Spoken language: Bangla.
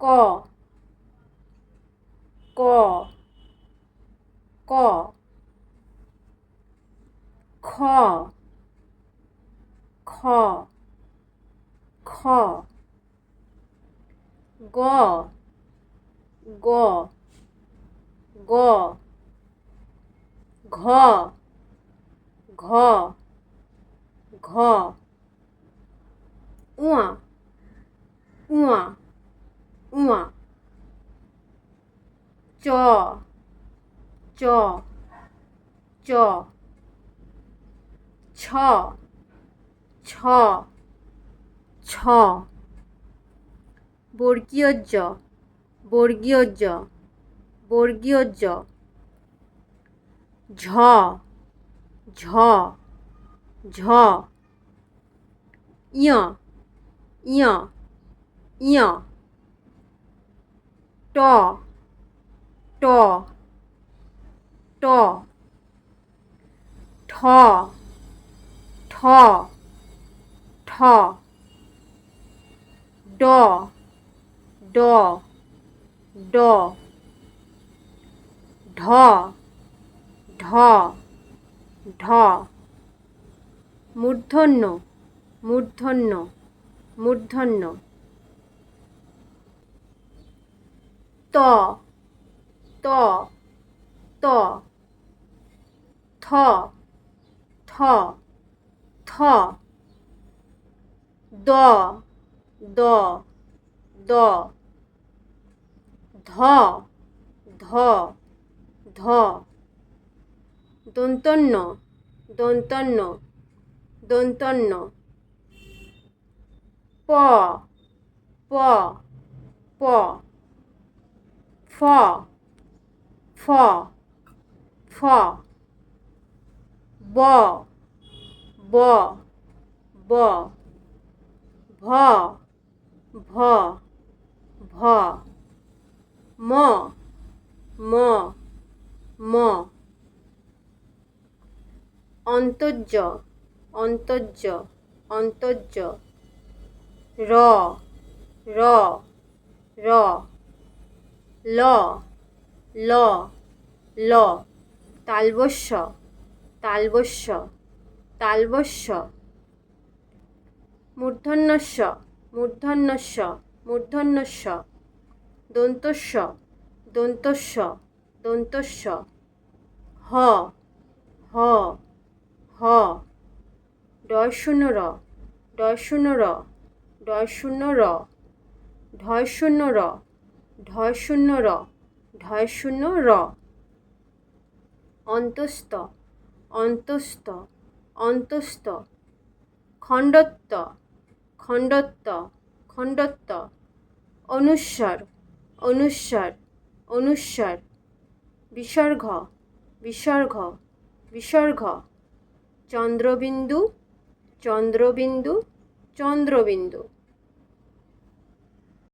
ক ক ক খ খ খ গ গ গ ঘ ঘ ঘ উয়া উয়া উয়া চ চ চ ছ ছ ছ বর্গীয় জ বর্গীয় জ বর্গীয় জ ঝ ঝ ঝ ইয় ইয় ইয় ট ট ট ঠ ঠ ঠ ড ড ড ঢ ঢ ঢ মূর্ধন্য মূর্ধন্য মূর্ধন্য ত ত ত থ থ থ দ দ দ ধ ধ ধ দন্তন্য দন্তন্য দন্তন্য প প প ফ ফ ফ ব ব ব ভ ভ ভ ম ম ম অন্তর্য অন্তর্য অন্তর্য র র র ল ল ল তালবস্য তালবস্য তালবস্য মূর্ধন্যস্য মূর্ধন্যস্য মূর্ধন্যস্য দন্তস্য দন্তস্য দন্তস্য হ হ হ ডয় শূন্য র ডয় শূন্য র ডয় শূন্য র ঢয় শূন্য র ঢয় শূন্য র ঢয় শূন্য র অন্তস্থ অন্তস্থ অন্তস্থ খণ্ডত্ব খণ্ডত্ব খণ্ডত্ব অনুস্বার অনুস্বার অনুস্বার বিসর্গ বিসর্গ বিসর্গ চন্দ্রবিন্দু চন্দ্রবিন্দু চন্দ্রবিন্দু